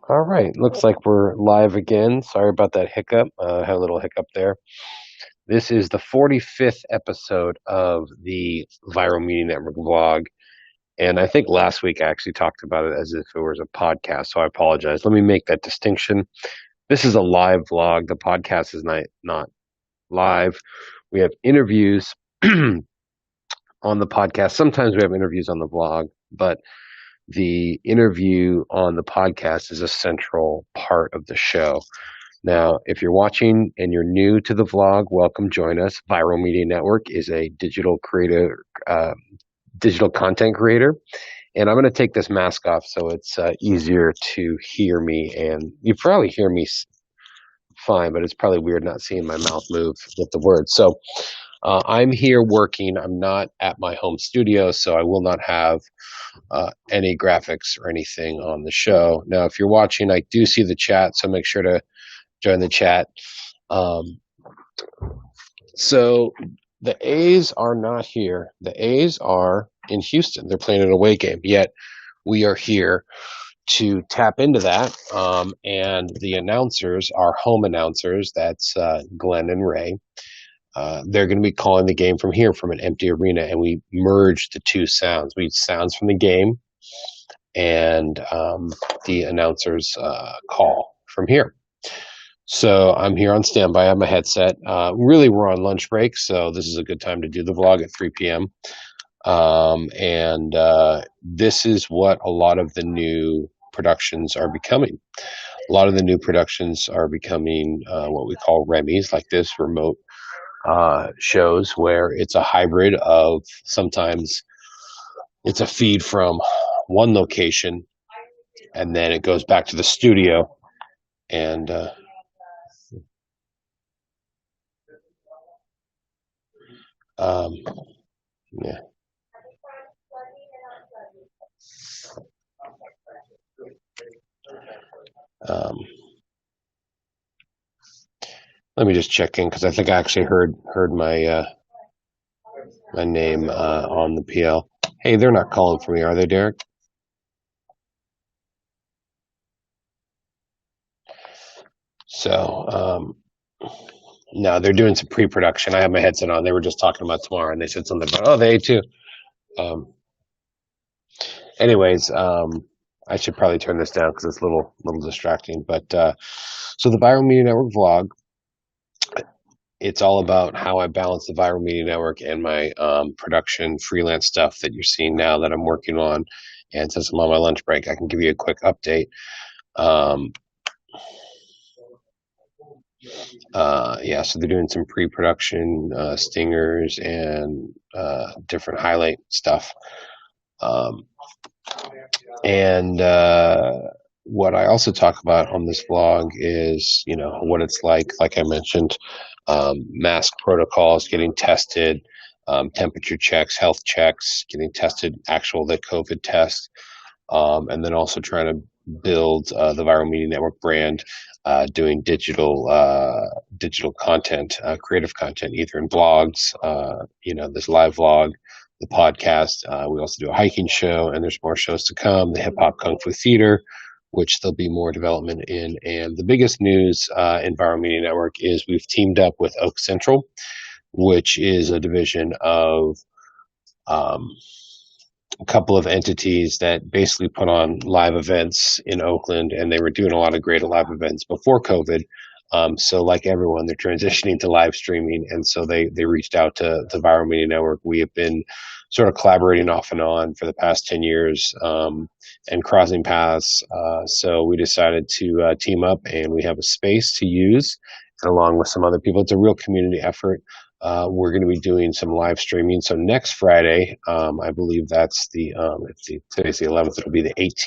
All right, looks like we're live again. Sorry about that hiccup. Had a little hiccup there. This is the 45th episode of the Viral Media Network vlog. And I think last week I actually talked about it as if it was a podcast, so I apologize. Let me make that distinction. This is a live vlog. The podcast is not live. We have interviews on the podcast. Sometimes we have interviews on the vlog, but the interview on the podcast is a central part of the show. Now, if you're watching and you're new to the vlog, welcome, join us. Viral Media Network is a digital content creator, and I'm going to take this mask off so it's easier to hear me, and you probably hear me fine, but it's probably weird not seeing my mouth move with the words. So I'm here working. I'm not at my home studio, so I will not have any graphics or anything on the show. Now, if you're watching, I do see the chat, so make sure to join the chat. Um, so the A's are not here. The A's are in Houston. They're playing an away game. Yet we are here to tap into that. And the announcers are home announcers. That's Glenn and Ray. They're going to be calling the game from here, from an empty arena, and we merge the two sounds. We sounds from the game and the announcers call from here. So I'm here on standby. I have my headset. Really, we're on lunch break, so this is a good time to do the vlog at 3 p.m. And this is what a lot of the new productions are becoming. A lot of the new productions are becoming what we call REMIs, like this, remote shows, where it's a hybrid of sometimes it's a feed from one location and then it goes back to the studio and um, yeah. Um, Let me just check in because I think I actually heard my name on the PL. Hey, they're not calling for me, are they, Derek? So no, they're doing some pre-production. I have my headset on. They were just talking about tomorrow, and they said something about they too. Um, anyways, I should probably turn this down because it's a little distracting. But so the Viral Media Network vlog, it's all about how I balance the Viral Media Network and my production freelance stuff that you're seeing now that I'm working on. And since I'm on my lunch break, I can give you a quick update. Um, yeah, so they're doing some pre-production stingers and different highlight stuff. Um, and what I also talk about on this vlog is, what it's like I mentioned, mask protocols, getting tested, temperature checks, health checks, getting tested, actual the COVID test, and then also trying to build the Viral Media Network brand, doing digital content, creative content, either in blogs, this live vlog, the podcast. We also do a hiking show, and there's more shows to come. The Hip Hop Kung Fu Theater, which there'll be more development in. And the biggest news in Viral Media Network is we've teamed up with OakCentral, which is a division of um, a couple of entities that basically put on live events in Oakland, and they were doing a lot of great live events before COVID. So like everyone, they're transitioning to live streaming. And so they reached out to the Viral Media Network. We have been sort of collaborating off and on for the past 10 years and crossing paths. So we decided to team up, and we have a space to use, and along with some other people. It's a real community effort. We're going to be doing some live streaming. So next Friday, I believe that's today's the 11th, it'll be the 18th.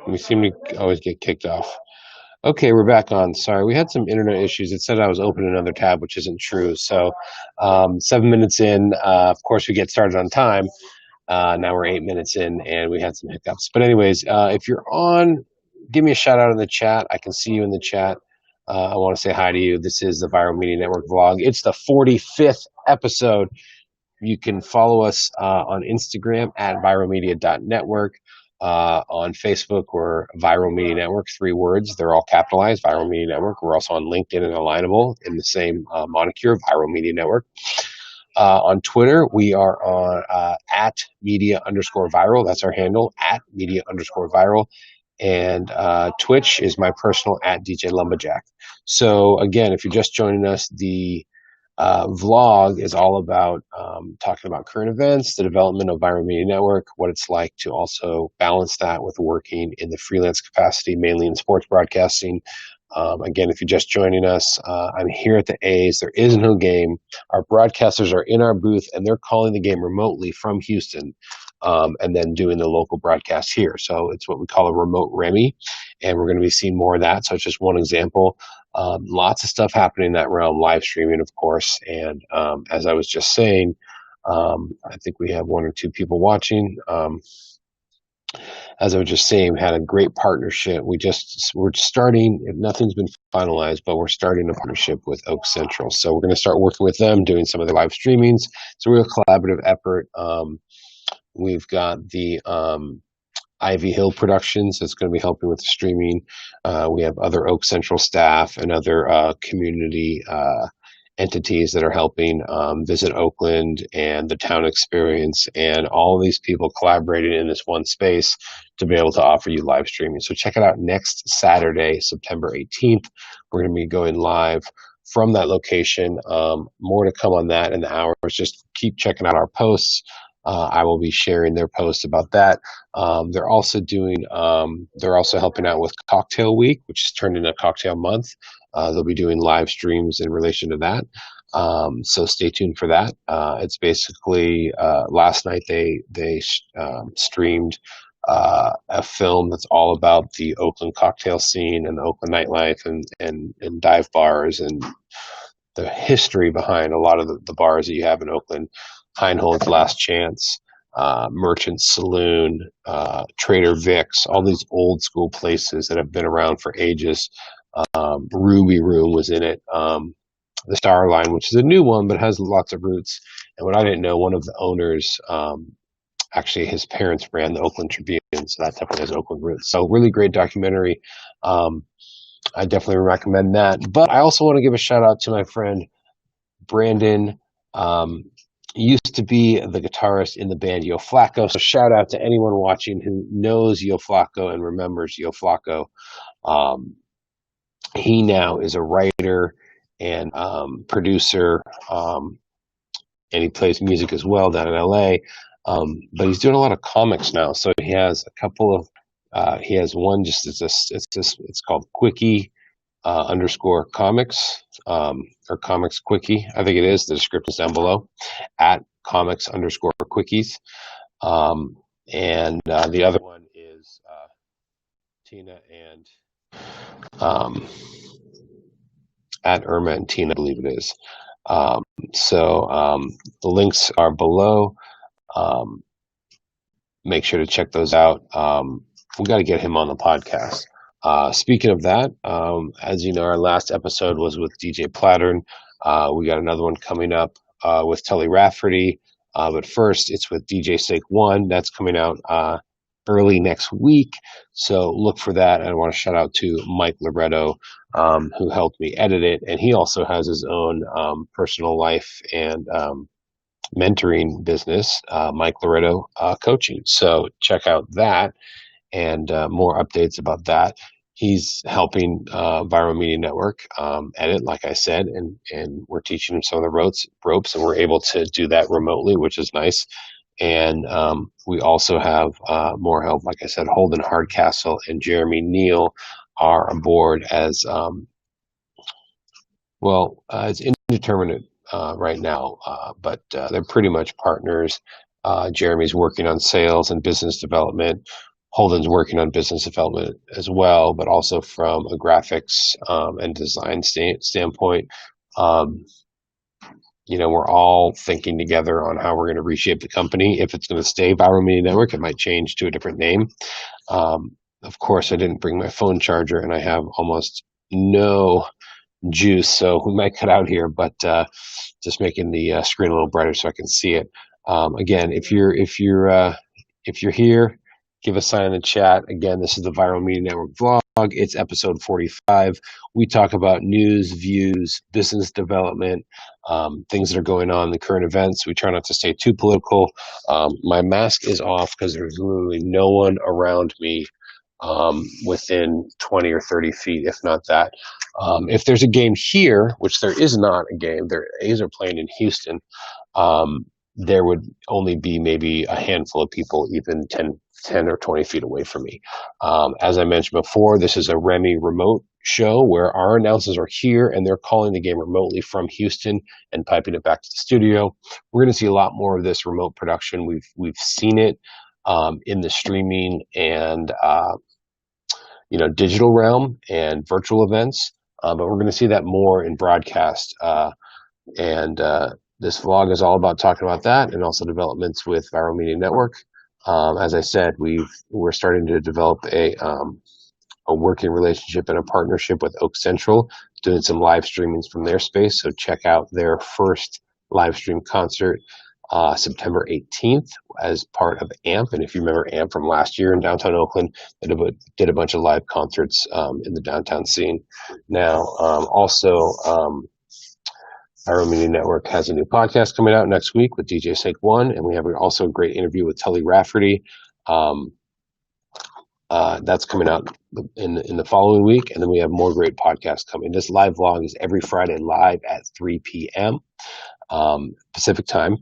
We seem to always get kicked off. Okay, we're back on. Sorry, we had some internet issues. It said I was opening another tab, which isn't true. So, 7 minutes in, of course, we get started on time. Now we're 8 minutes in, and we had some hiccups. But anyways, if you're on, give me a shout out in the chat. I can see you in the chat. I want to say hi to you. This is the Viral Media Network vlog. It's the 45th episode. You can follow us on Instagram at viralmedia.network. On Facebook, we're Viral Media Network, 3 words. They're all capitalized, Viral Media Network. We're also on LinkedIn and Alignable in the same moniker, Viral Media Network. On Twitter, we are on at media_viral. That's our handle, at media_viral. And Twitch is my personal at DJ Lumberjack. So again, if you're just joining us, the vlog is all about talking about current events, the development of Viral Media Network, what it's like to also balance that with working in the freelance capacity, mainly in sports broadcasting. Again, if you're just joining us, I'm here at the A's. There is no game. Our broadcasters are in our booth, and they're calling the game remotely from Houston, and then doing the local broadcast here. So it's what we call a remote Remy, and we're going to be seeing more of that. So it's just one example. Lots of stuff happening in that realm, live streaming, of course. And as I was just saying, I think we have 1 or 2 people watching. As I was just saying, we had a great partnership. We're starting, nothing's been finalized, but we're starting a partnership with OakCentral. So we're going to start working with them, doing some of their live streamings. It's a real collaborative effort. We've got the Ivy Hill Productions that's going to be helping with the streaming. We have other OakCentral staff and other community entities that are helping Visit Oakland and the Town Experience, and all of these people collaborating in this one space to be able to offer you live streaming. So check it out next Saturday, September 18th. We're going to be going live from that location. More to come on that in the hours. Just keep checking out our posts. I will be sharing their posts about that. They're also helping out with Cocktail Week, which has turned into Cocktail Month. They'll be doing live streams in relation to that. So stay tuned for that. It's basically, last night they streamed a film that's all about the Oakland cocktail scene and the Oakland nightlife and dive bars and the history behind a lot of the bars that you have in Oakland. Heinhold's Last Chance, Merchant Saloon, Trader Vic's, all these old school places that have been around for ages. Ruby Room was in it. The Star Line, which is a new one, but has lots of roots. And what I didn't know, one of the owners, actually his parents ran the Oakland Tribune, so that definitely has Oakland roots. So really great documentary. I definitely recommend that. But I also want to give a shout out to my friend Brandon. Used to be the guitarist in the band Yo Flacco. So shout out to anyone watching who knows Yo Flacco and remembers Yo Flacco. He now is a writer and producer, and he plays music as well down in LA. But he's doing a lot of comics now. So he has a couple of, he has one it's called Quickie underscore comics, or comics quickie, I think it is. The description is down below, at comics underscore quickies. And the other one is Tina and at Irma and Tina, I believe it is. The links are below. Make sure to check those out. We got to get him on the podcast. Speaking of that, as you know, our last episode was with DJ Plattern. We got another one coming up with Tully Rafferty. But first, it's with DJ Sake One. That's coming out early next week. So look for that. And I want to shout out to Mike Loretto, who helped me edit it. And he also has his own personal life and mentoring business, Mike Loretto Coaching. So check out that and more updates about that. He's helping Viral Media Network edit, like I said, and we're teaching him some of the ropes, and we're able to do that remotely, which is nice. And we also have more help. Like I said, Holden Hardcastle and Jeremy Neal are aboard as, it's indeterminate right now, but they're pretty much partners. Jeremy's working on sales and business development. Holden's working on business development as well, but also from a graphics and design standpoint. Um, we're all thinking together on how we're going to reshape the company. If it's going to stay Viral Media Network, it might change to a different name. Of course, I didn't bring my phone charger, and I have almost no juice, so we might cut out here, but just making the screen a little brighter so I can see it. Again, if you're here, give a sign in the chat. Again, this is the Viral Media Network vlog. It's episode 45. We talk about news, views, business development, things that are going on, the current events. We try not to stay too political. My mask is off because there's literally no one around me within 20 or 30 feet, if not that. If there's a game here, which there is not a game, their A's are playing in Houston, there would only be maybe a handful of people, even 10 or 20 feet away from me. As I mentioned before, this is a Remy remote show where our announcers are here and they're calling the game remotely from Houston and piping it back to the studio. We're going to see a lot more of this remote production. We've seen it in the streaming and digital realm and virtual events, but we're going to see that more in broadcast. And this vlog is all about talking about that and also developments with Viral Media Network. As I said, we're starting to develop a working relationship and a partnership with OakCentral, doing some live streamings from their space. So check out their first live stream concert September 18th as part of AMP. And if you remember AMP from last year in downtown Oakland, they did a bunch of live concerts in the downtown scene. Now, Viral Media Network has a new podcast coming out next week with DJ Sake One, and we have also a great interview with Tully Rafferty. That's coming out in the following week, and then we have more great podcasts coming. This live vlog is every Friday live at 3 p.m. Pacific time.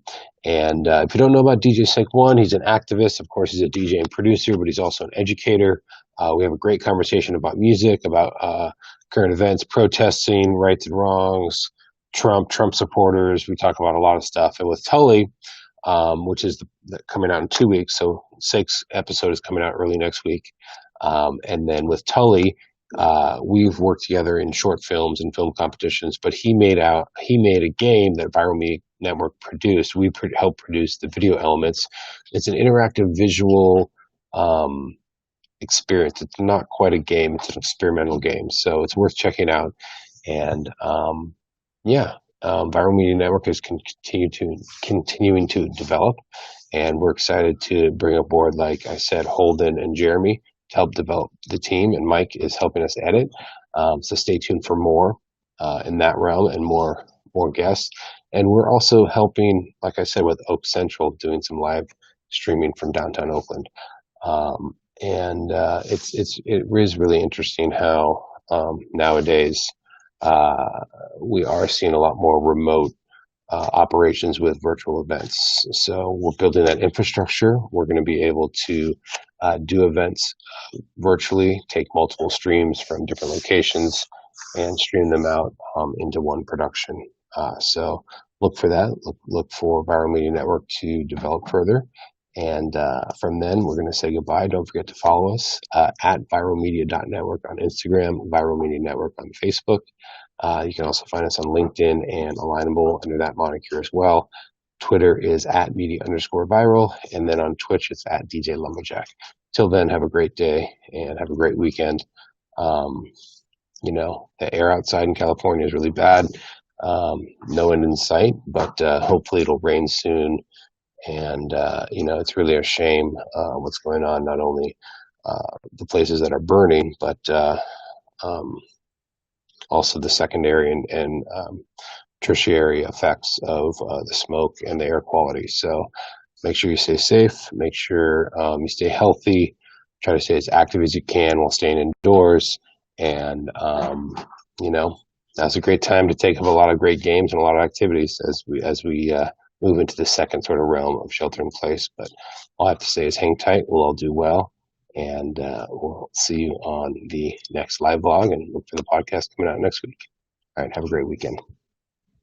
And if you don't know about DJ Sake One, he's an activist. Of course, he's a DJ and producer, but he's also an educator. We have a great conversation about music, about current events, protesting, rights and wrongs, Trump supporters. We talk about a lot of stuff. And with Tully, which is coming out in 2 weeks, so Sake's episode is coming out early next week. And then with Tully, we've worked together in short films and film competitions, but he made a game that Viral Media Network produced. We helped produce the video elements. It's an interactive visual experience. It's not quite a game. It's an experimental game. So it's worth checking out. And Viral Media Network is continuing to develop, and we're excited to bring aboard, like I said, Holden and Jeremy to help develop the team, and Mike is helping us edit. So stay tuned for more in that realm and more guests. And we're also helping, like I said, with OakCentral, doing some live streaming from downtown Oakland. It is really interesting how nowadays we are seeing a lot more remote operations with virtual events. So we're building that infrastructure. We're going to be able to do events virtually, take multiple streams from different locations and stream them out into one production. So look for that. Look for Viral Media Network to develop further. And from then, we're going to say goodbye. Don't forget to follow us at viralmedia.network on Instagram, Viral Media Network on Facebook. You can also find us on LinkedIn and Alignable under that moniker as well. Twitter is at media_viral. And then on Twitch, it's at DJ Lumberjack. Till then, have a great day and have a great weekend. The air outside in California is really bad. No end in sight, but hopefully it'll rain soon. And, it's really a shame what's going on, not only the places that are burning, but also the secondary and tertiary effects of the smoke and the air quality. So make sure you stay safe, make sure you stay healthy, try to stay as active as you can while staying indoors. And, now's a great time to take up a lot of great games and a lot of activities as we move into the second sort of realm of shelter in place. But all I have to say is hang tight. We'll all do well. And we'll see you on the next live vlog, and look for the podcast coming out next week. All right. Have a great weekend.